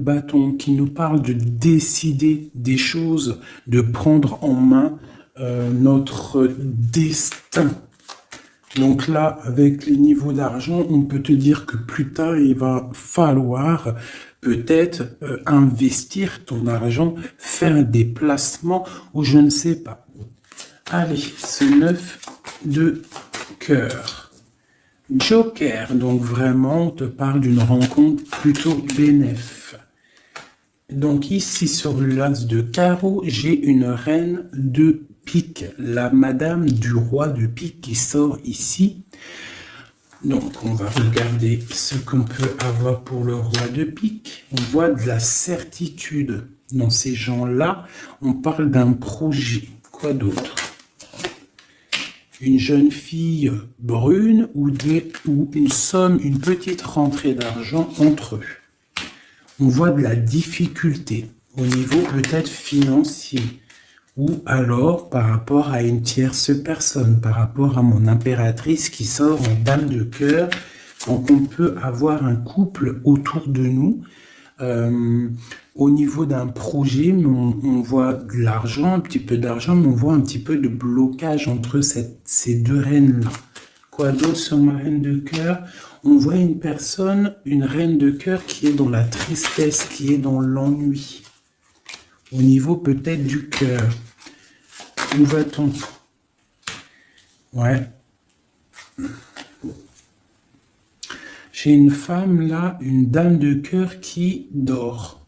bâton qui nous parle de décider des choses, de prendre en main notre destin. Donc là, avec les niveaux d'argent, on peut te dire que plus tard, il va falloir peut-être investir ton argent, faire des placements ou je ne sais pas. Allez, ce 9 de cœur. Joker, donc vraiment, on te parle d'une rencontre plutôt bénéfique. Donc ici, sur l'as de carreau, j'ai une reine de pique, la madame du roi de pique qui sort ici. Donc, on va regarder ce qu'on peut avoir pour le roi de pique. On voit de la certitude dans ces gens-là. On parle d'un projet. Quoi d'autre? Une jeune fille brune ou une somme, une petite rentrée d'argent entre eux. On voit de la difficulté au niveau peut-être financier ou alors par rapport à une tierce personne, par rapport à mon impératrice qui sort en dame de cœur. Donc on peut avoir un couple autour de nous au niveau d'un projet, mais on voit de l'argent, un petit peu d'argent, mais on voit un petit peu de blocage entre ces deux reines-là. Quoi d'autre sur ma reine de cœur? On voit une personne, une reine de cœur qui est dans la tristesse, qui est dans l'ennui. Au niveau peut-être du cœur. Où va-t-on? Ouais. J'ai une femme là, une dame de cœur qui dort,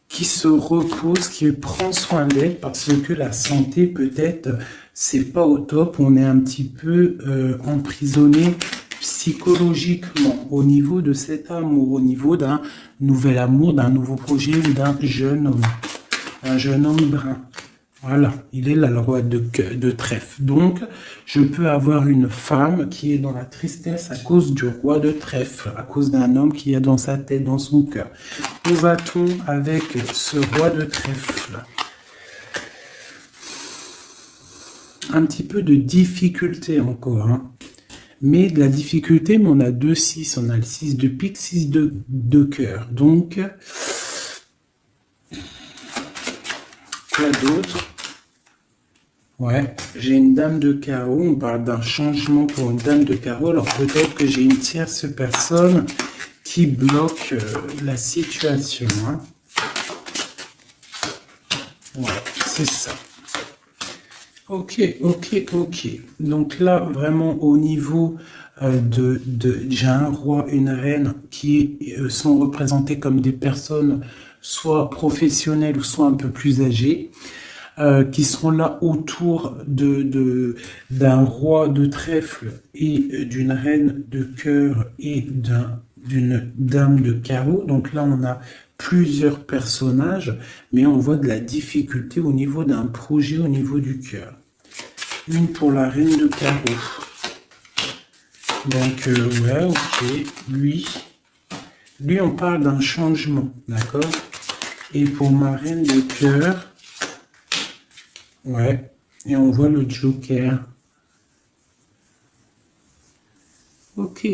qui se repose, qui prend soin d'elle parce que la santé peut-être c'est pas au top. On est un petit peu emprisonné psychologiquement au niveau de cet amour, au niveau d'un nouvel amour, d'un nouveau projet, d'un jeune homme, un jeune homme brun. Voilà, il est là le roi de trèfle. Donc, je peux avoir une femme qui est dans la tristesse à cause du roi de trèfle, à cause d'un homme qui est dans sa tête, dans son cœur. Où va-t-on avec ce roi de trèfle? Un petit peu de difficulté encore, hein. Mais de la difficulté, mais on a 2-6, on a le 6 de pique, 6 de cœur. Donc, quoi d'autre? Ouais, j'ai une dame de carreau, on parle d'un changement pour une dame de carreau, alors peut-être que j'ai une tierce personne qui bloque la situation, hein. Ouais, c'est ça. Ok. Donc là, vraiment au niveau j'ai un roi, une reine qui sont représentés comme des personnes soit professionnelles ou soit un peu plus âgées. Qui seront là autour d'un roi de trèfle et d'une reine de cœur et d'une dame de carreau. Donc là, on a plusieurs personnages, mais on voit de la difficulté au niveau d'un projet, au niveau du cœur. Une pour la reine de carreau. Donc, ouais, ok. Lui, on parle d'un changement, d'accord? Et pour ma reine de cœur, ouais, et on voit le Joker. Ok.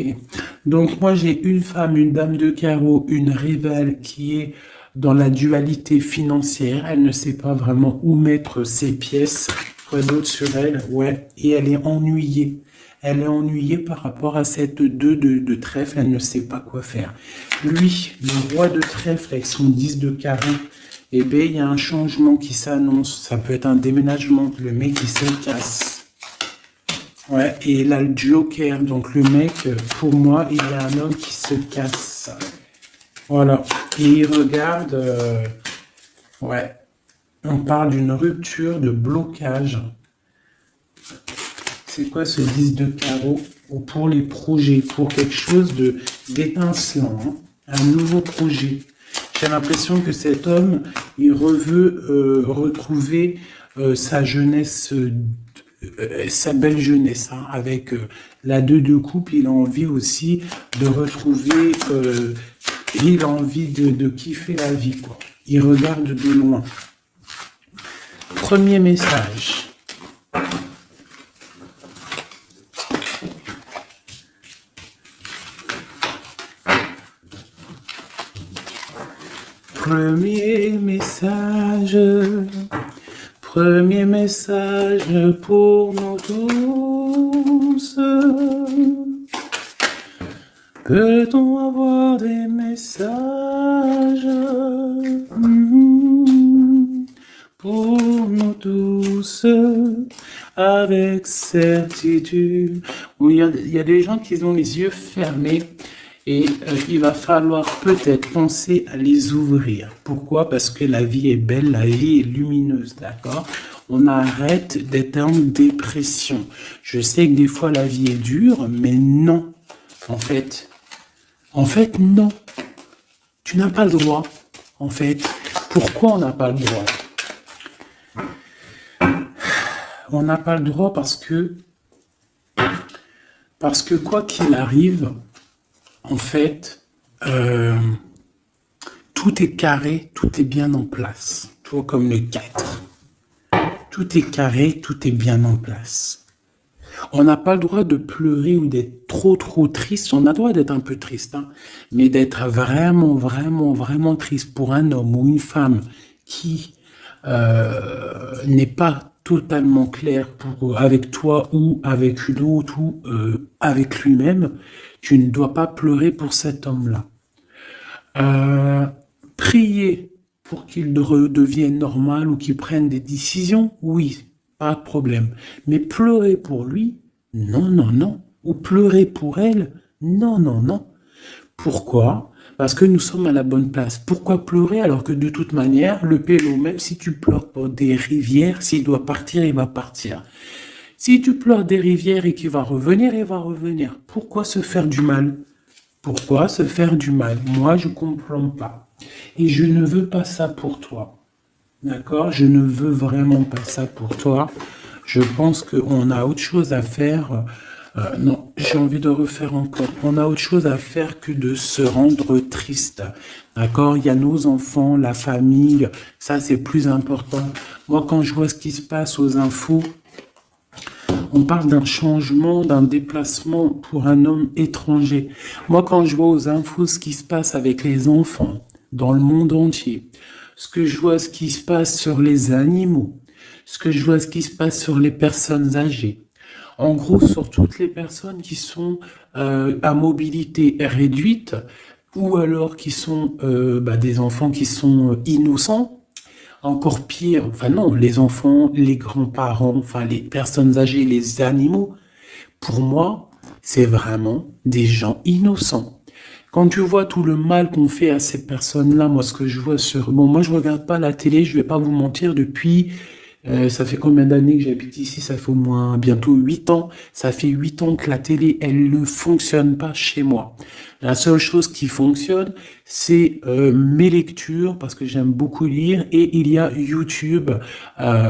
Donc moi j'ai une femme, une dame de carreau, une rivale qui est dans la dualité financière. Elle ne sait pas vraiment où mettre ses pièces. Quoi d'autre sur elle? Ouais. Et elle est ennuyée. Elle est ennuyée par rapport à cette 2 de trèfle. Elle ne sait pas quoi faire. Lui, le roi de trèfle avec son 10 de carreau, eh bien, il y a un changement qui s'annonce. Ça peut être un déménagement. Le mec, il se casse. Ouais, et là, le Joker. Donc, le mec, pour moi, il y a un homme qui se casse. Voilà. Et il regarde... ouais. On parle d'une rupture, de blocage. C'est quoi ce 10 de carreau? Pour les projets, pour quelque chose d'étincelant. Hein, un nouveau projet. J'ai l'impression que cet homme, il veut retrouver sa jeunesse, sa belle jeunesse, hein, avec la 2 de coupe. Il a envie aussi de retrouver, il a envie de kiffer la vie, quoi. Il regarde de loin. Premier message. Premier message pour nous tous. Peut-on avoir des messages pour nous tous avec certitude? Il y a des gens qui ont les yeux fermés et il va falloir peut-être penser à les ouvrir. Pourquoi? Parce que la vie est belle, la vie est lumineuse, d'accord? On arrête d'être en dépression. Je sais que des fois la vie est dure, mais non. En fait, non. Tu n'as pas le droit. En fait, pourquoi on n'a pas le droit? On n'a pas le droit parce que quoi qu'il arrive, en fait, tout est carré, tout est bien en place. Toi comme le 4. Tout est carré, tout est bien en place. On n'a pas le droit de pleurer ou d'être trop triste. On a le droit d'être un peu triste, hein, mais d'être vraiment triste pour un homme ou une femme qui n'est pas totalement clair avec toi ou avec une autre ou avec lui-même. Tu ne dois pas pleurer pour cet homme-là. Prier pour qu'il redevienne normal ou qu'il prenne des décisions, oui, pas de problème. Mais pleurer pour lui, non. Ou pleurer pour elle, non. Pourquoi? Parce que nous sommes à la bonne place. Pourquoi pleurer alors que de toute manière, le pélo, même si tu pleures pour des rivières, s'il doit partir, il va partir. Si tu pleures des rivières et qu'il va revenir, il va revenir. Pourquoi se faire du mal? Pourquoi se faire du mal? Moi, je comprends pas. Et je ne veux pas ça pour toi. D'accord? Je ne veux vraiment pas ça pour toi. Je pense qu'on a autre chose à faire. Non, j'ai envie de refaire encore. On a autre chose à faire que de se rendre triste. D'accord? Il y a nos enfants, la famille. Ça, c'est plus important. Moi, quand je vois ce qui se passe aux infos, on parle d'un changement, d'un déplacement pour un homme étranger. Moi, quand je vois aux infos ce qui se passe avec les enfants dans le monde entier, ce que je vois ce qui se passe sur les animaux, ce que je vois ce qui se passe sur les personnes âgées, en gros sur toutes les personnes qui sont à mobilité réduite ou alors qui sont des enfants qui sont innocents. Encore pire, enfin non, les enfants, les grands-parents, enfin les personnes âgées, les animaux, pour moi, c'est vraiment des gens innocents. Quand tu vois tout le mal qu'on fait à ces personnes-là, moi ce que je vois moi je regarde pas la télé, je vais pas vous mentir, depuis, ça fait combien d'années que j'habite ici? Ça fait au moins bientôt 8 ans. Ça fait 8 ans que la télé, elle ne fonctionne pas chez moi. La seule chose qui fonctionne, c'est mes lectures, parce que j'aime beaucoup lire, et il y a YouTube,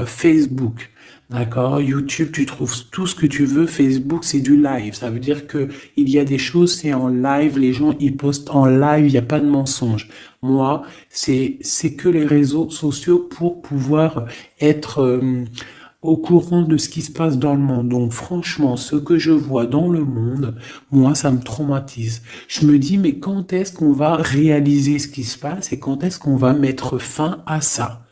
Facebook. D'accord? YouTube, tu trouves tout ce que tu veux. Facebook, c'est du live. Ça veut dire que il y a des choses, c'est en live. Les gens, ils postent en live. Il n'y a pas de mensonge. Moi, c'est que les réseaux sociaux pour pouvoir être au courant de ce qui se passe dans le monde. Donc, franchement, ce que je vois dans le monde, moi, ça me traumatise. Je me dis, mais quand est-ce qu'on va réaliser ce qui se passe et quand est-ce qu'on va mettre fin à ça?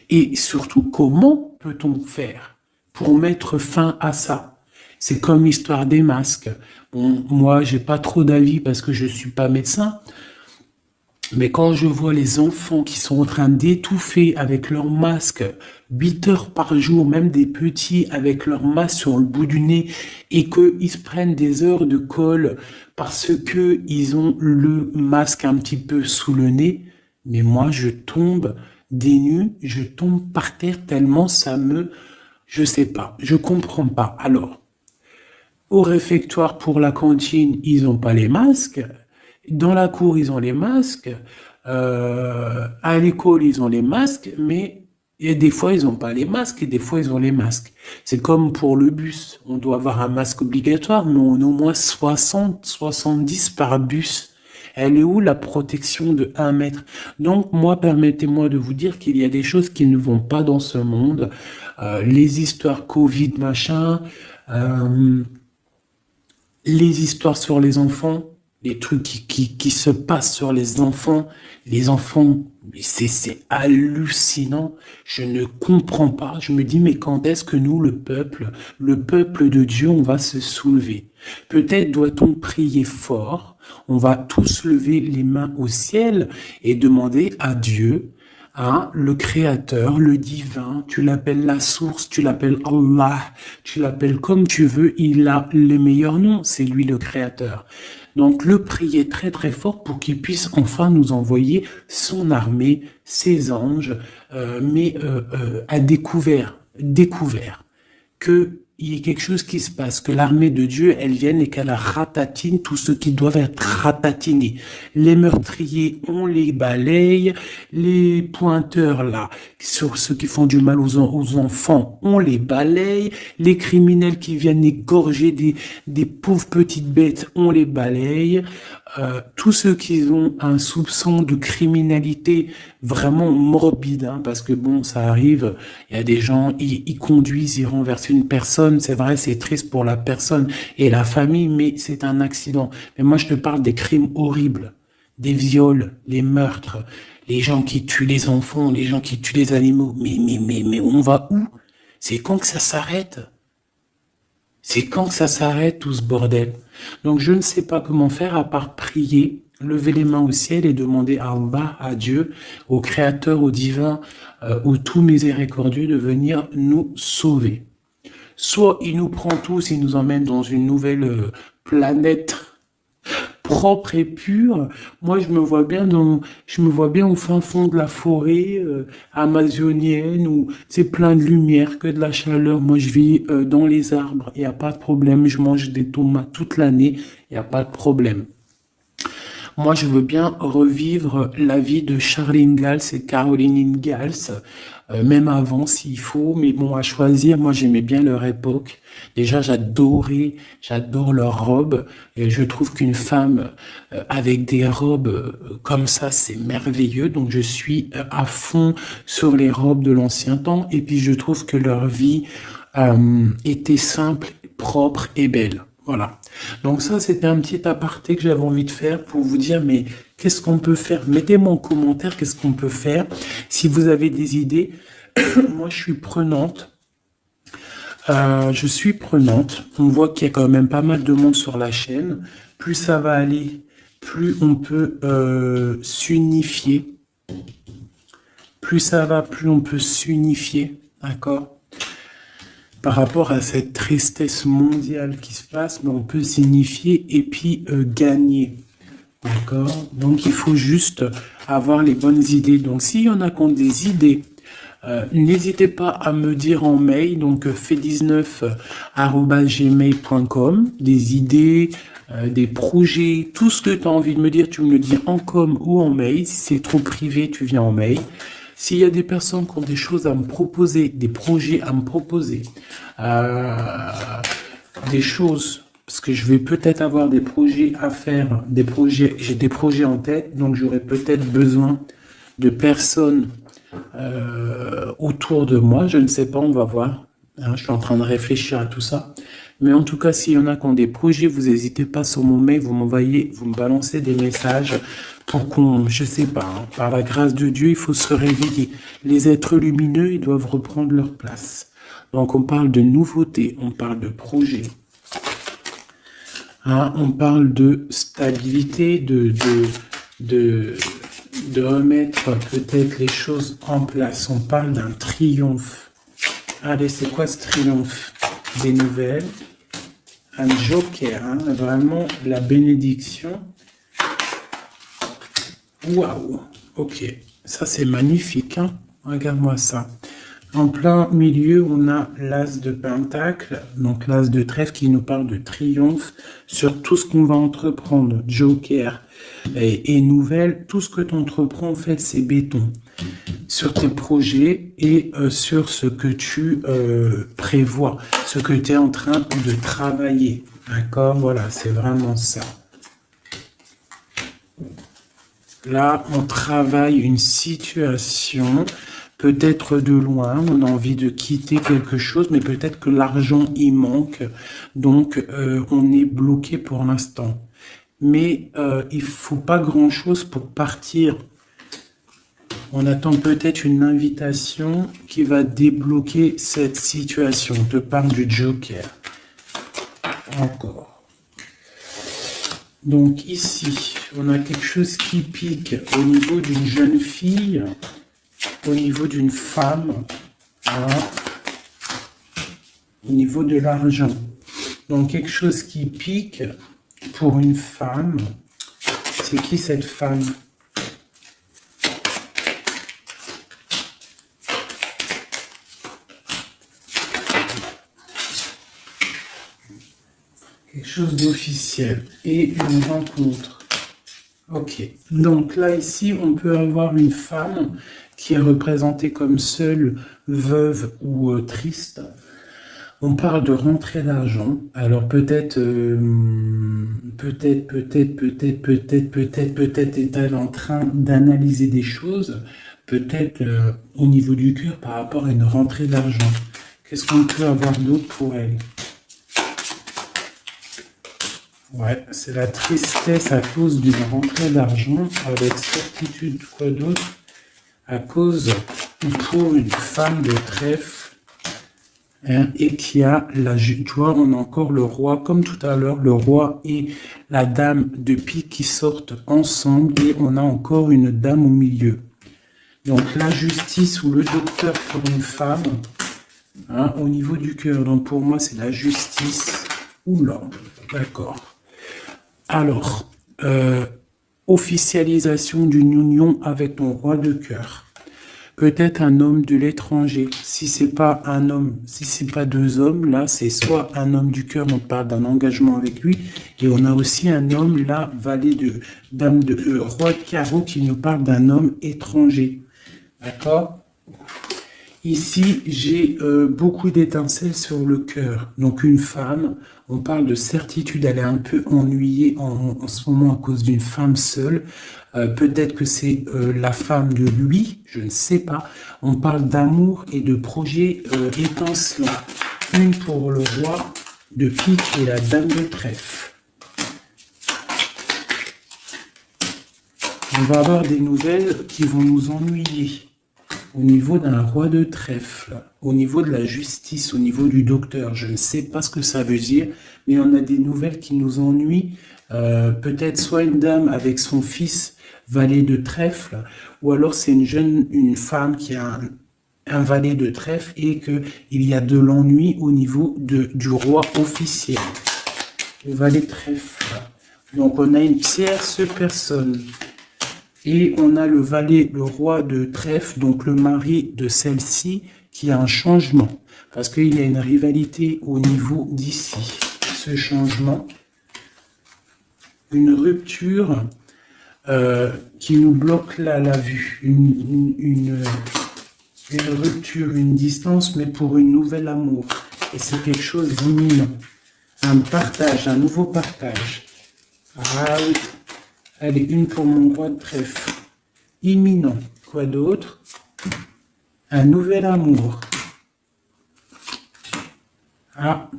Et surtout, comment peut-on faire pour mettre fin à ça? C'est comme l'histoire des masques. Bon, moi, j'ai pas trop d'avis parce que je suis pas médecin. Mais quand je vois les enfants qui sont en train d'étouffer avec leur masque 8 heures par jour, même des petits avec leur masque sur le bout du nez, et qu'ils se prennent des heures de colle parce que ils ont le masque un petit peu sous le nez, mais moi, je tombe des nues, je tombe par terre tellement je sais pas, je comprends pas. Alors, au réfectoire pour la cantine, ils ont pas les masques. Dans la cour, ils ont les masques. À l'école, ils ont les masques, mais et des fois, ils n'ont pas les masques et des fois, ils ont les masques. C'est comme pour le bus. On doit avoir un masque obligatoire, mais on a au moins 60, 70 par bus. Elle est où la protection de 1 mètre? Donc, moi, permettez-moi de vous dire qu'il y a des choses qui ne vont pas dans ce monde. Les histoires Covid, machin, les histoires sur les enfants. les trucs qui se passent sur les enfants, c'est hallucinant. Je ne comprends pas. Je me dis, mais quand est-ce que nous, le peuple de Dieu, on va se soulever? Peut-être doit-on prier fort. On va tous lever les mains au ciel et demander à Dieu, hein, le créateur, le divin, tu l'appelles la source, tu l'appelles Allah, tu l'appelles comme tu veux, il a les meilleurs noms, c'est lui le créateur. Donc le prier très très fort pour qu'il puisse enfin nous envoyer son armée, ses anges, à découvert, que il y ait quelque chose qui se passe, que l'armée de Dieu, elle vienne et qu'elle ratatine tout ce qui doit être ratatiné. Les meurtriers, on les balaye, les pointeurs là, sur ceux qui font du mal aux enfants, on les balaye, les criminels qui viennent égorger des pauvres petites bêtes, on les balaye. Tous ceux qui ont un soupçon de criminalité vraiment morbide, hein, parce que bon, ça arrive, il y a des gens, ils conduisent, ils renversent une personne, c'est vrai, c'est triste pour la personne et la famille, mais c'est un accident. Mais moi, je te parle des crimes horribles, des viols, les meurtres, les gens qui tuent les enfants, les gens qui tuent les animaux. Mais on va où? C'est quand que ça s'arrête? C'est quand que ça s'arrête tout ce bordel? Donc je ne sais pas comment faire à part prier, lever les mains au ciel et demander à Allah, à Dieu, au Créateur, au Divin, au tout miséricordieux de venir nous sauver. Soit il nous prend tous, il nous emmène dans une nouvelle planète propre et pure. Moi, je me vois bien au fin fond de la forêt amazonienne où c'est plein de lumière, que de la chaleur. Moi, je vis dans les arbres, il n'y a pas de problème. Je mange des tomates toute l'année, il n'y a pas de problème. Moi, je veux bien revivre la vie de Charlene Gals et Caroline Ingalls, même avant s'il faut, mais bon, à choisir, moi j'aimais bien leur époque. Déjà, j'adore leurs robes, et je trouve qu'une femme avec des robes comme ça, c'est merveilleux, donc je suis à fond sur les robes de l'ancien temps, et puis je trouve que leur vie était simple, propre et belle. Voilà. Donc ça, c'était un petit aparté que j'avais envie de faire pour vous dire, mais qu'est-ce qu'on peut faire? Mettez-moi en commentaire qu'est-ce qu'on peut faire. Si vous avez des idées, moi je suis prenante. On voit qu'il y a quand même pas mal de monde sur la chaîne. Plus ça va aller, plus on peut s'unifier. Plus ça va, plus on peut s'unifier. D'accord? Par rapport à cette tristesse mondiale qui se passe, mais on peut s'unifier et puis gagner. D'accord? Donc il faut juste avoir les bonnes idées. Donc s'il y en a qui ont des idées, n'hésitez pas à me dire en mail, donc fait19@gmail.com, des idées, des projets, tout ce que tu as envie de me dire, tu me le dis en com ou en mail. Si c'est trop privé, tu viens en mail. S'il y a des personnes qui ont des choses à me proposer, des projets à me proposer, des choses, parce que je vais peut-être avoir des projets à faire, j'ai des projets en tête, donc j'aurai peut-être besoin de personnes autour de moi, je ne sais pas, on va voir. Hein, je suis en train de réfléchir à tout ça. Mais en tout cas, s'il y en a qui ont des projets, vous n'hésitez pas sur mon mail, vous me balancez des messages pour qu'on, je sais pas, hein, par la grâce de Dieu, il faut se réveiller. Les êtres lumineux, ils doivent reprendre leur place. Donc on parle de nouveautés, on parle de projets. Hein, on parle de stabilité, de remettre peut-être les choses en place. On parle d'un triomphe. Allez, c'est quoi ce triomphe? Des nouvelles. Un joker, hein, vraiment la bénédiction. Waouh, ok. Ça, c'est magnifique. Hein. Regarde-moi ça. En plein milieu, on a l'as de pentacle, donc l'as de trèfle qui nous parle de triomphe sur tout ce qu'on va entreprendre. Joker et nouvelle, tout ce que tu entreprends, en fait, c'est béton. Sur tes projets et sur ce que tu prévois, ce que tu es en train de travailler. D'accord? Voilà, c'est vraiment ça. Là, on travaille une situation, peut-être de loin, on a envie de quitter quelque chose, mais peut-être que l'argent y manque, donc on est bloqué pour l'instant. mais il faut pas grand-chose pour partir. On attend peut-être une invitation qui va débloquer cette situation. On te parle du Joker. Encore. Donc ici, on a quelque chose qui pique au niveau d'une jeune fille, au niveau d'une femme, voilà, au niveau de l'argent. Donc quelque chose qui pique pour une femme. C'est qui cette femme? Quelque chose d'officiel et une rencontre. Ok. Donc là, ici, on peut avoir une femme qui est représentée comme seule, veuve ou triste. On parle de rentrée d'argent. Alors peut-être est-elle en train d'analyser des choses. Peut-être au niveau du cœur par rapport à une rentrée d'argent. Qu'est-ce qu'on peut avoir d'autre pour elle? Ouais, c'est la tristesse à cause d'une rentrée d'argent, avec certitude, quoi d'autre? À cause, pour une femme de trèfle, hein, et qui a la, tu vois, on a encore le roi, comme tout à l'heure, le roi et la dame de pique qui sortent ensemble, et on a encore une dame au milieu. Donc la justice ou le docteur pour une femme, hein, au niveau du cœur. Donc pour moi, c'est la justice. Oula, d'accord. Alors, officialisation d'une union avec ton roi de cœur. Peut-être un homme de l'étranger. Si c'est pas un homme, si c'est pas deux hommes, là, c'est soit un homme du cœur, on parle d'un engagement avec lui, et on a aussi un homme, là, valet de dame de roi de carreau, qui nous parle d'un homme étranger. D'accord? Ici, j'ai beaucoup d'étincelles sur le cœur. Donc une femme, on parle de certitude, elle est un peu ennuyée en ce moment à cause d'une femme seule. Peut-être que c'est la femme de lui, je ne sais pas. On parle d'amour et de projets étincelants. Une pour le roi de pique et la dame de trèfle. On va avoir des nouvelles qui vont nous ennuyer. Au niveau d'un roi de trèfle, au niveau de la justice, au niveau du docteur, je ne sais pas ce que ça veut dire, mais on a des nouvelles qui nous ennuient. Peut-être soit une dame avec son fils valet de trèfle, ou alors c'est une femme qui a un valet de trèfle et qu'il y a de l'ennui au niveau du roi officiel. Le valet de trèfle. Donc on a une tierce personne. Et on a le valet, le roi de trèfle, donc le mari de celle-ci, qui a un changement. Parce qu'il y a une rivalité au niveau d'ici. Ce changement, une rupture qui nous bloque là la vue. Une rupture, une distance, mais pour une nouvelle amour. Et c'est quelque chose d'imminent. Un partage, un nouveau partage. Ah oui. Allez, une pour mon roi de trèfle. Imminent. Quoi d'autre? Un nouvel amour. Ah.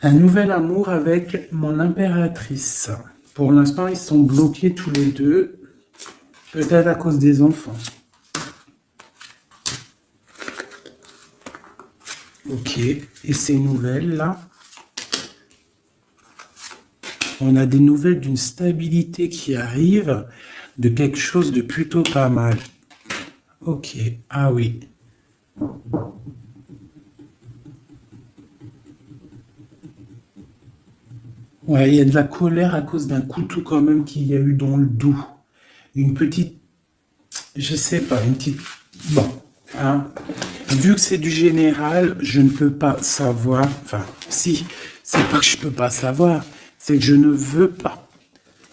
Un nouvel amour avec mon impératrice. Pour l'instant, ils sont bloqués tous les deux. Peut-être à cause des enfants. Ok. Et ces nouvelles-là? On a des nouvelles d'une stabilité qui arrive, de quelque chose de plutôt pas mal. Ok, ah oui. Ouais, il y a de la colère à cause d'un couteau quand même qu'il y a eu dans le dos. Une petite, je sais pas, une petite... Bon, hein. Vu que c'est du général, je ne peux pas savoir, enfin, si, c'est pas que je peux pas savoir, c'est que je ne veux pas.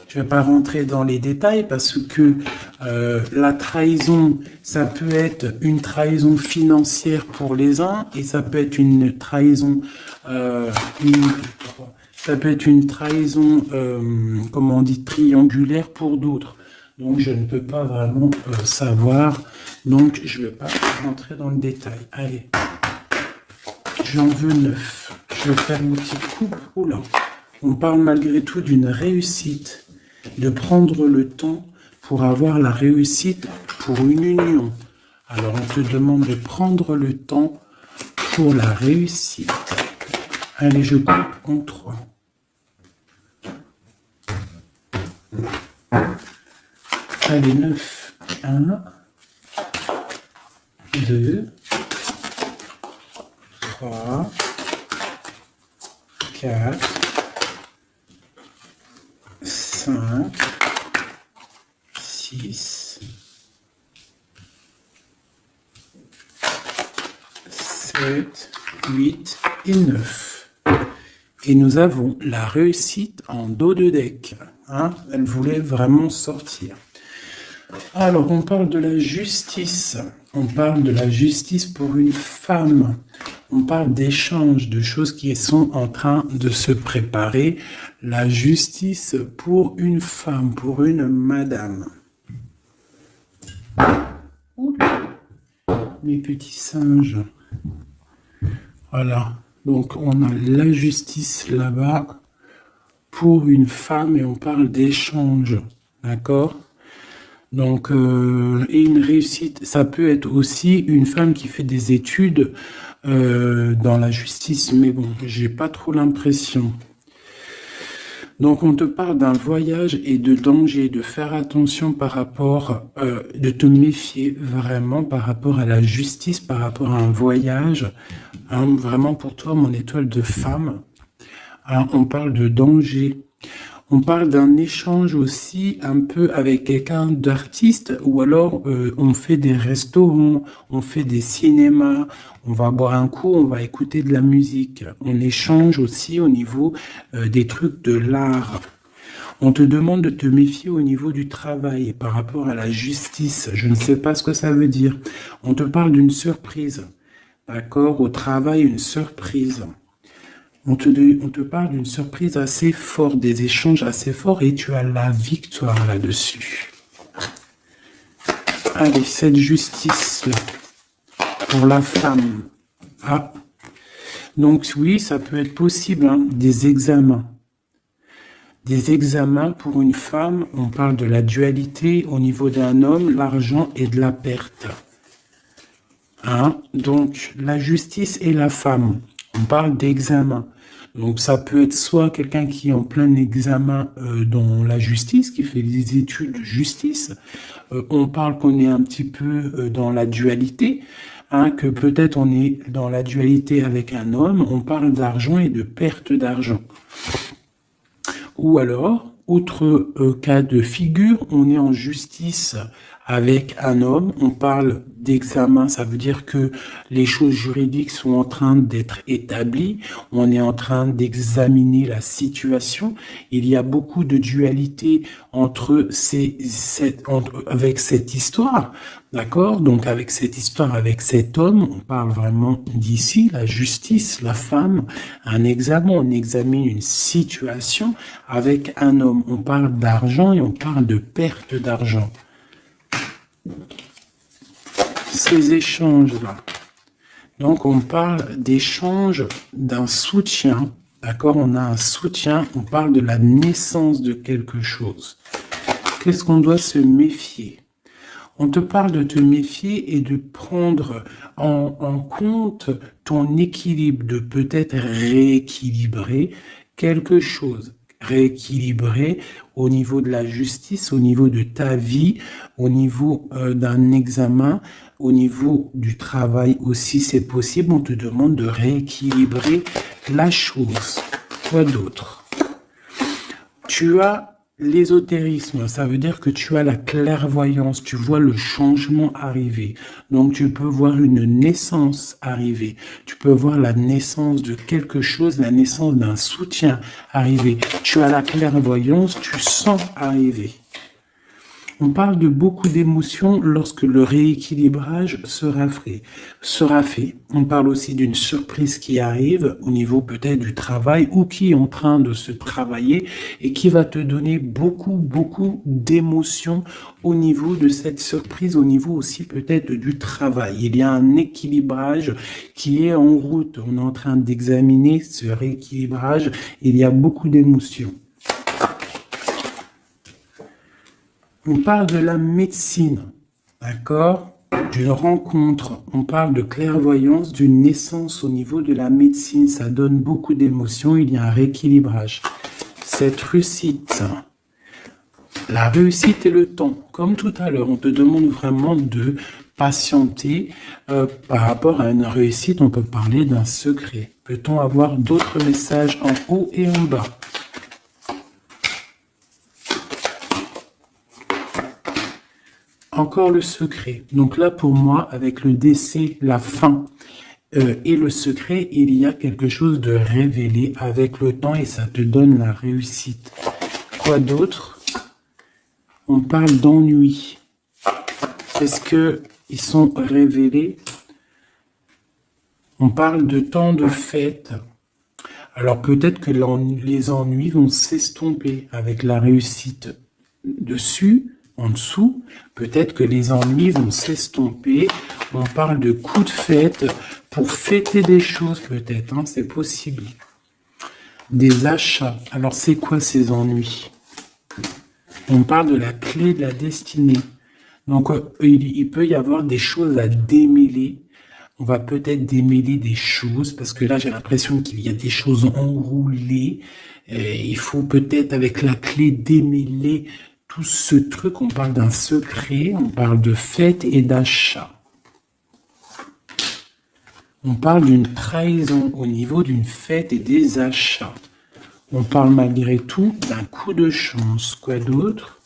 Je ne vais pas rentrer dans les détails parce que la trahison, ça peut être une trahison financière pour les uns et ça peut être une trahison, comment on dit, triangulaire pour d'autres. Donc je ne peux pas vraiment savoir, donc je ne vais pas rentrer dans le détail. Allez, j'en veux 9. Je vais faire une petite coupe. Oula. on parle malgré tout d'une réussite, de prendre le temps pour avoir la réussite pour une union. Alors, on te demande de prendre le temps pour la réussite. Allez, je coupe en 3. Allez, 9. 1, 2, 3, 4, 5, 6, 7, 8 et 9. Et nous avons la réussite en dos de deck. Hein, elle voulait vraiment sortir. Alors, on parle de la justice. On parle de la justice pour une femme. On parle d'échanges, de choses qui sont en train de se préparer. La justice pour une femme, pour une madame. Ouh, mes petits singes. Voilà. Donc, on a la justice là-bas pour une femme et on parle d'échange. D'accord ? Donc, et une réussite, ça peut être aussi une femme qui fait des études dans la justice, mais bon, j'ai pas trop l'impression. Donc, on te parle d'un voyage et de danger, de faire attention par rapport, de te méfier vraiment par rapport à la justice, par rapport à un voyage. Hein, vraiment pour toi, mon étoile de femme. Alors, on parle de danger. On parle d'un échange aussi un peu avec quelqu'un d'artiste ou alors on fait des restaurants, on fait des cinémas, on va boire un coup, on va écouter de la musique. On échange aussi au niveau des trucs de l'art. On te demande de te méfier au niveau du travail par rapport à la justice. Je ne sais pas ce que ça veut dire. On te parle d'une surprise. D'accord ? Au travail, une surprise. On te parle d'une surprise assez forte, des échanges assez forts et tu as la victoire là-dessus. Allez, cette justice-là pour la femme. Ah, donc oui, ça peut être possible, hein, des examens. Des examens pour une femme, on parle de la dualité au niveau d'un homme, l'argent et de la perte. Hein, donc, la justice et la femme, on parle d'examen. Donc, ça peut être soit quelqu'un qui est en plein examen dans la justice, qui fait des études de justice. On parle qu'on est un petit peu dans la dualité, hein, que peut-être on est dans la dualité avec un homme. On parle d'argent et de perte d'argent. Ou alors, autre cas de figure, on est en justice avec un homme, on parle d'examen, ça veut dire que les choses juridiques sont en train d'être établies, on est en train d'examiner la situation, il y a beaucoup de dualité entre avec cette histoire, d'accord? Donc avec cette histoire, avec cet homme, on parle vraiment d'ici, la justice, la femme, un examen, on examine une situation avec un homme, on parle d'argent et on parle de perte d'argent. Ces échanges-là. Donc, on parle d'échange d'un soutien. D'accord? On a un soutien. On parle de la naissance de quelque chose. Qu'est-ce qu'on doit se méfier? On te parle de te méfier et de prendre en compte ton équilibre, de peut-être rééquilibrer quelque chose. Rééquilibrer au niveau de la justice, au niveau de ta vie, au niveau d'un examen, au niveau du travail aussi, c'est possible. On te demande de rééquilibrer la chose. Quoi d'autre? Tu as l'ésotérisme, ça veut dire que tu as la clairvoyance, tu vois le changement arriver. Donc tu peux voir une naissance arriver, tu peux voir la naissance de quelque chose, la naissance d'un soutien arriver. Tu as la clairvoyance, tu sens arriver. On parle de beaucoup d'émotions lorsque le rééquilibrage sera fait. On parle aussi d'une surprise qui arrive au niveau peut-être du travail ou qui est en train de se travailler et qui va te donner beaucoup d'émotions au niveau de cette surprise, au niveau aussi peut-être du travail. Il y a un équilibrage qui est en route. On est en train d'examiner ce rééquilibrage. Il y a beaucoup d'émotions. On parle de la médecine, d'accord? D'une rencontre, on parle de clairvoyance, d'une naissance au niveau de la médecine. Ça donne beaucoup d'émotions, il y a un rééquilibrage. Cette réussite, la réussite et le temps, comme tout à l'heure, on te demande vraiment de patienter par rapport à une réussite. On peut parler d'un secret. Peut-on avoir d'autres messages en haut et en bas? Encore le secret. Donc là, pour moi, avec le décès, la fin et le secret, il y a quelque chose de révélé avec le temps et ça te donne la réussite. Quoi d'autre? On parle d'ennui. Est-ce que ils sont révélés? On parle de temps de fête. Alors peut-être que les ennuis vont s'estomper avec la réussite dessus. En dessous, peut-être que les ennuis vont s'estomper. On parle de coups de fête pour fêter des choses, peut-être, hein, c'est possible. Des achats. Alors, c'est quoi ces ennuis? On parle de la clé de la destinée. Donc, il peut y avoir des choses à démêler. On va peut-être démêler des choses, parce que là, j'ai l'impression qu'il y a des choses enroulées. Il faut peut-être, avec la clé, démêler tout ce truc. On parle d'un secret, on parle de fête et d'achat. On parle d'une trahison au niveau d'une fête et des achats. On parle malgré tout d'un coup de chance. Quoi d'autre?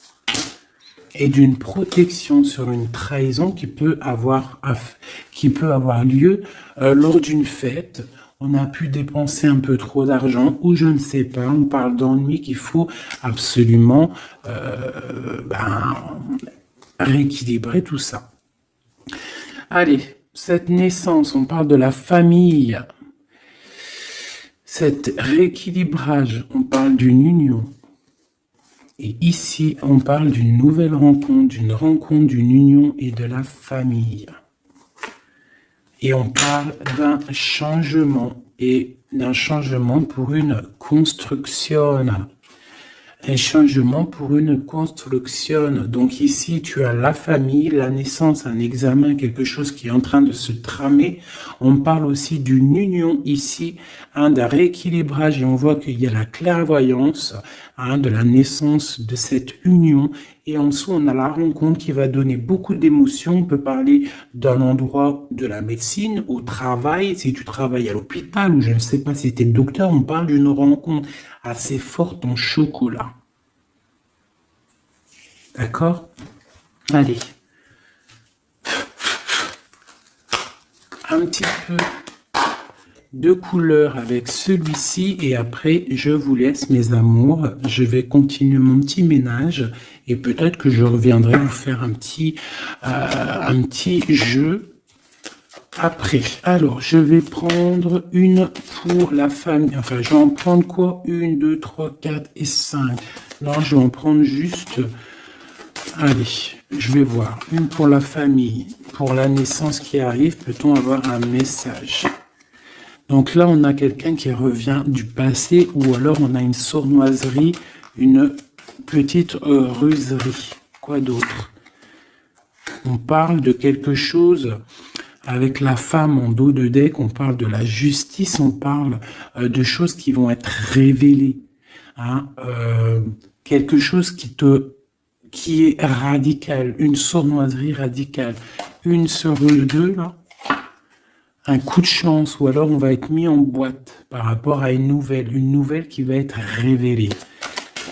Et d'une protection sur une trahison qui peut avoir lieu lors d'une fête. On a pu dépenser un peu trop d'argent ou je ne sais pas. On parle d'ennui qu'il faut absolument rééquilibrer tout ça. Allez, cette naissance, on parle de la famille. Cet rééquilibrage, on parle d'une union. Et ici, on parle d'une nouvelle rencontre, d'une union et de la famille. Et on parle d'un changement, et d'un changement pour une construction. Un changement pour une construction. Donc ici, tu as la famille, la naissance, un examen, quelque chose qui est en train de se tramer. On parle aussi d'une union ici, d'un rééquilibrage, et on voit qu'il y a la clairvoyance de la naissance de cette union. Et en dessous, on a la rencontre qui va donner beaucoup d'émotions. On peut parler d'un endroit de la médecine, au travail, si tu travailles à l'hôpital, ou je ne sais pas si tu es docteur, on parle d'une rencontre assez forte en chocolat. D'accord? Allez. Un petit peu de couleur avec celui-ci et après je vous laisse mes amours. Je vais continuer mon petit ménage et peut-être que je reviendrai vous faire un petit jeu après. Alors je vais prendre une pour la famille. Enfin je vais en prendre quoi? 1, 2, 3, 4 et 5. Non, je vais en prendre juste... Allez, je vais voir. Une pour la famille. Pour la naissance qui arrive, peut-on avoir un message? Donc là, on a quelqu'un qui revient du passé ou alors on a une sournoiserie, une petite ruserie. Quoi d'autre? On parle de quelque chose avec la femme en dos de deck, on parle de la justice, on parle de choses qui vont être révélées. Hein, quelque chose qui est radical, une sournoiserie radicale. Une sur deux, là. Un coup de chance, ou alors on va être mis en boîte par rapport à une nouvelle qui va être révélée.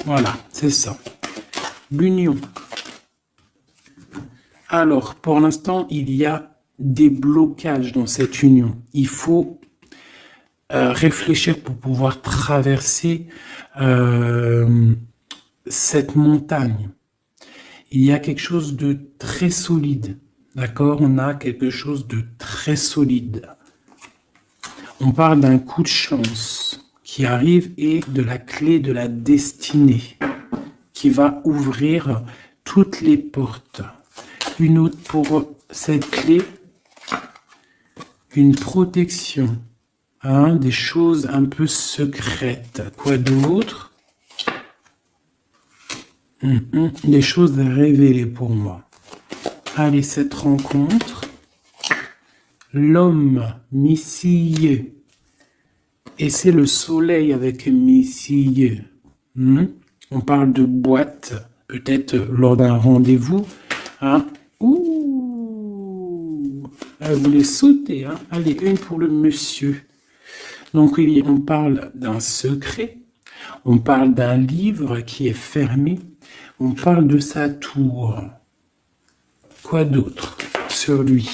Voilà, c'est ça. L'union. Alors, pour l'instant, il y a des blocages dans cette union. Il faut réfléchir pour pouvoir traverser cette montagne. il y a quelque chose de très solide. D'accord? On a quelque chose de très solide. On parle d'un coup de chance qui arrive et de la clé de la destinée qui va ouvrir toutes les portes. Une autre pour cette clé, une protection, hein, des choses un peu secrètes. Quoi d'autre? Des choses révélées pour moi. Allez, cette rencontre, l'homme missile, et c'est le soleil avec missile. On parle de boîte, peut-être lors d'un rendez-vous. Hein. Ouh, elle voulait sauter. Hein. Allez, une pour le monsieur. Donc, on parle d'un secret. On parle d'un livre qui est fermé. On parle de sa tour. Quoi d'autre sur lui?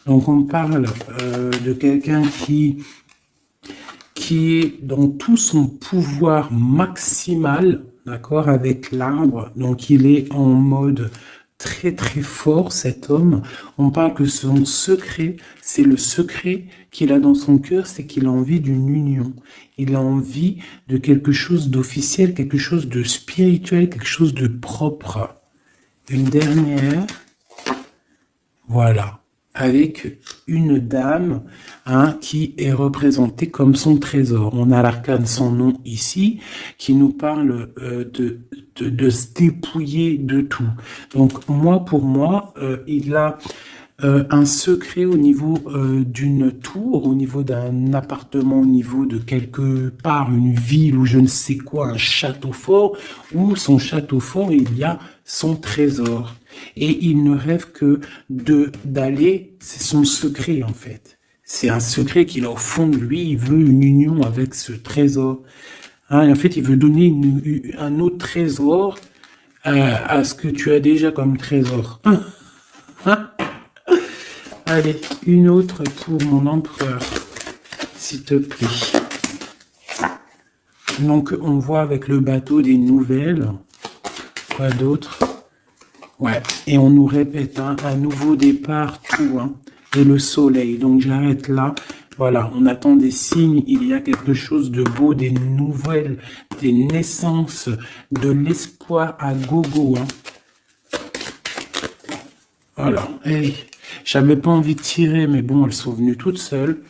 Donc, on parle de quelqu'un qui est dans tout son pouvoir maximal, d'accord, avec l'arbre. Donc, il est en mode très, très fort, cet homme. On parle que son secret, c'est le secret qu'il a dans son cœur, c'est qu'il a envie d'une union. Il a envie de quelque chose d'officiel, quelque chose de spirituel, quelque chose de propre. Une dernière, voilà, avec une dame, hein, qui est représentée comme son trésor. On a l'arcane sans nom ici, qui nous parle de se dépouiller de tout. Donc moi, pour moi, il a un secret au niveau d'une tour, au niveau d'un appartement, au niveau de quelque part, une ville ou je ne sais quoi, un château fort, où son château fort, il y a son trésor. Et il ne rêve que d'aller, c'est son secret en fait. C'est un secret qu'il a au fond de lui, il veut une union avec ce trésor. Hein, et en fait, il veut donner un autre trésor à ce que tu as déjà comme trésor. Hein? Allez, une autre pour mon empereur, s'il te plaît. Donc, on voit avec le bateau des nouvelles. Quoi d'autre? Ouais, et on nous répète, hein, un nouveau départ, tout, hein, et le soleil. Donc, j'arrête là. Voilà, on attend des signes, il y a quelque chose de beau, des nouvelles, des naissances, de l'espoir à gogo. Hein. Voilà, hey. J'avais pas envie de tirer, mais bon, elles sont venues toutes seules.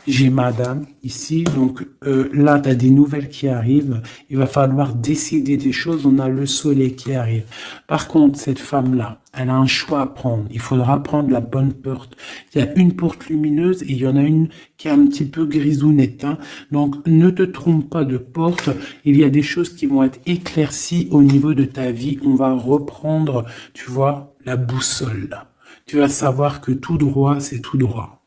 J'ai madame ici, donc là, tu as des nouvelles qui arrivent. Il va falloir décider des choses. On a le soleil qui arrive. Par contre, cette femme-là, elle a un choix à prendre. Il faudra prendre la bonne porte. Il y a une porte lumineuse et il y en a une qui est un petit peu grisounette. Hein. Donc, ne te trompe pas de porte. Il y a des choses qui vont être éclaircies au niveau de ta vie. On va reprendre, tu vois, la boussole là. Tu vas savoir que tout droit, c'est tout droit.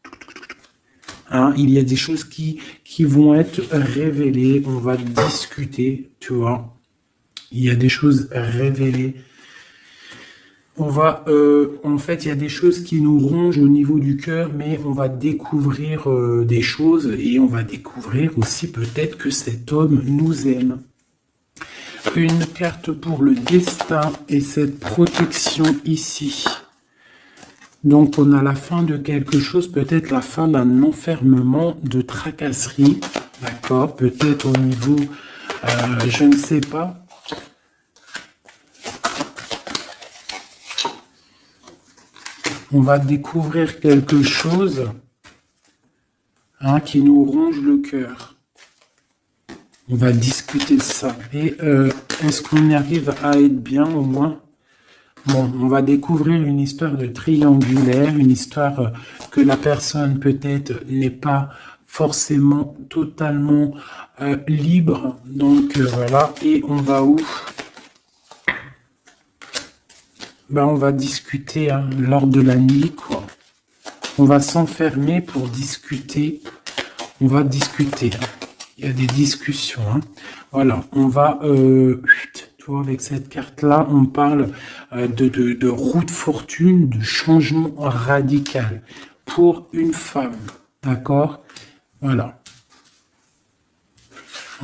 Hein, il y a des choses qui vont être révélées. On va discuter, tu vois. Il y a des choses révélées. On va, en fait, il y a des choses qui nous rongent au niveau du cœur, mais on va découvrir des choses et on va découvrir aussi peut-être que cet homme nous aime. Une carte pour le destin et cette protection ici. Donc, on a la fin de quelque chose, peut-être la fin d'un enfermement de tracasserie, d'accord, peut-être au niveau, je ne sais pas. On va découvrir quelque chose, hein, qui nous ronge le cœur. On va discuter de ça. Et est-ce qu'on y arrive à être bien au moins? Bon, on va découvrir une histoire de triangulaire, une histoire que la personne peut-être n'est pas forcément totalement libre. Donc voilà, et on va où? Ben, on va discuter, hein, lors de la nuit, quoi. On va s'enfermer pour discuter. On va discuter. Il y a des discussions. Hein. Voilà, on va... avec cette carte-là, on parle de roue de fortune, de changement radical pour une femme. D'accord? Voilà.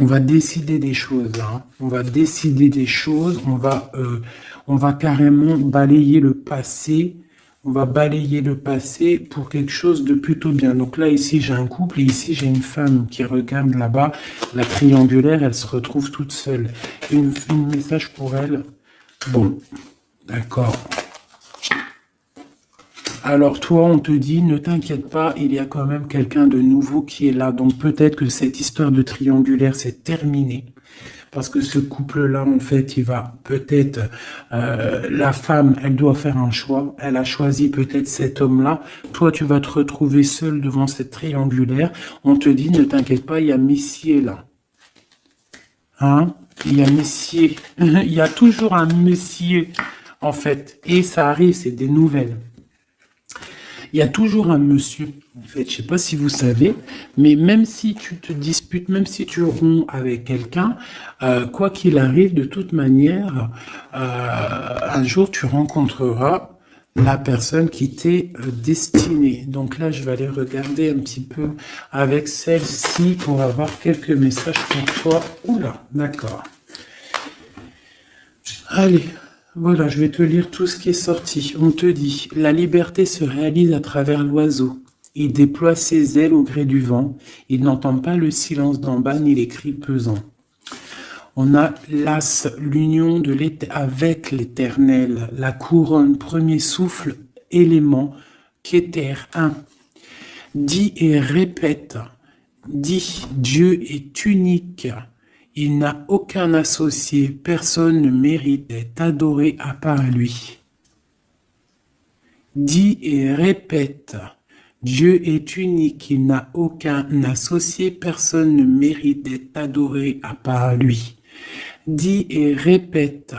On va décider des choses. Hein. On va décider des choses. on va carrément balayer le passé. On va balayer le passé pour quelque chose de plutôt bien. Donc là, ici, j'ai un couple et ici, j'ai une femme qui regarde là-bas. La triangulaire, elle se retrouve toute seule. Un message pour elle. Bon, d'accord. Alors toi, on te dit, ne t'inquiète pas, il y a quand même quelqu'un de nouveau qui est là. Donc peut-être que cette histoire de triangulaire, c'est terminé. Parce que ce couple-là, en fait, il va peut-être, la femme, elle doit faire un choix. Elle a choisi peut-être cet homme-là. Toi, tu vas te retrouver seul devant cette triangulaire. On te dit, ne t'inquiète pas, il y a Messier là. Hein? Il y a Messier. Il y a toujours un Messier, en fait. Et ça arrive, c'est des nouvelles. Il y a toujours un monsieur, en fait, je sais pas si vous savez, mais même si tu te disputes, même si tu romps avec quelqu'un, quoi qu'il arrive, de toute manière, un jour tu rencontreras la personne qui t'est destinée. Donc là, je vais aller regarder un petit peu avec celle-ci pour avoir quelques messages pour toi. Oula, d'accord. Allez. Voilà, je vais te lire tout ce qui est sorti. On te dit, la liberté se réalise à travers l'oiseau. Il déploie ses ailes au gré du vent. Il n'entend pas le silence d'en bas ni les cris pesants. On a l'as, l'union avec l'éternel, la couronne, premier souffle, élément, qu'éther, un. Dis et répète. Dis, Dieu est unique. Il n'a aucun associé, personne ne mérite d'être adoré à part lui. Dis et répète, Dieu est unique, il n'a aucun associé, personne ne mérite d'être adoré à part lui. Dis et répète,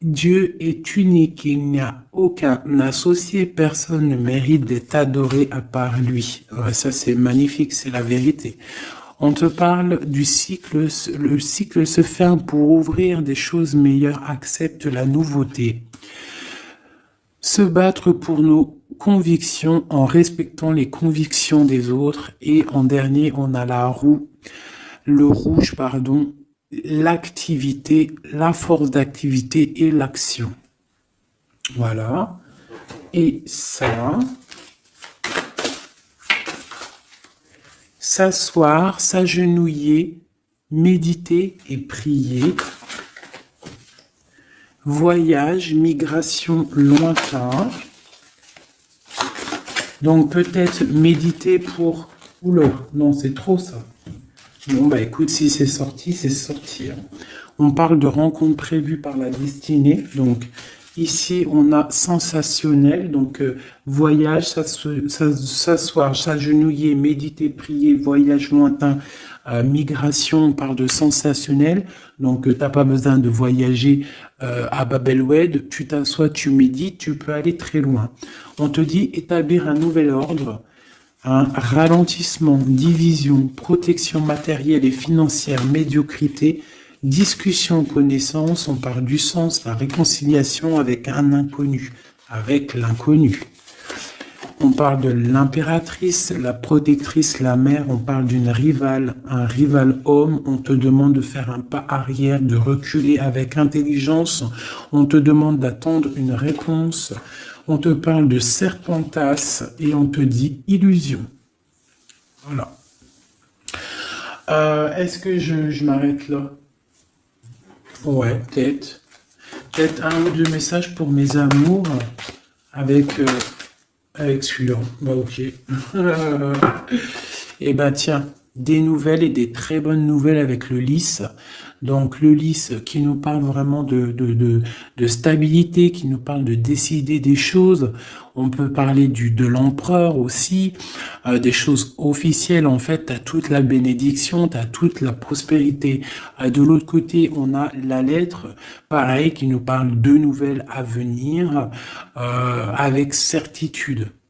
Dieu est unique, il n'y a aucun associé, personne ne mérite d'être adoré à part lui. Ouais, ça c'est magnifique, c'est la vérité. On te parle du cycle, le cycle se ferme pour ouvrir des choses meilleures, accepte la nouveauté. Se battre pour nos convictions en respectant les convictions des autres. Et en dernier, on a le rouge, pardon, l'activité, la force d'activité et l'action. Voilà. Et ça... S'asseoir, s'agenouiller, méditer et prier. Voyage, migration lointain. Donc peut-être méditer pour... Oula, non, c'est trop ça. Bon, bah écoute, si c'est sorti, c'est sorti. On parle de rencontres prévues par la destinée. Donc ici, on a sensationnel, donc voyage, s'asseoir, s'agenouiller, méditer, prier, voyage lointain, migration, on parle de sensationnel. Donc tu n'as pas besoin de voyager à Babelwed, tu t'assois, tu médites, tu peux aller très loin. On te dit établir un nouvel ordre, un ralentissement, division, protection matérielle et financière, médiocrité, discussion, connaissance, on parle du sens, la réconciliation avec un inconnu, avec l'inconnu. On parle de l'impératrice, la protectrice, la mère, on parle d'une rivale, un rival homme, on te demande de faire un pas arrière, de reculer avec intelligence, on te demande d'attendre une réponse, on te parle de serpentas et on te dit illusion. Voilà. Est-ce que je m'arrête là? Ouais, peut-être. Peut-être un ou deux messages pour mes amours avec celui-là. Bah ok. Et bah tiens, des nouvelles et des très bonnes nouvelles avec le lys. Donc le lys qui nous parle vraiment de stabilité, qui nous parle de décider des choses. On peut parler de l'empereur aussi, des choses officielles. En fait, tu as toute la bénédiction, tu as toute la prospérité. De l'autre côté, on a la lettre, pareil, qui nous parle de nouvelles à venir avec certitude.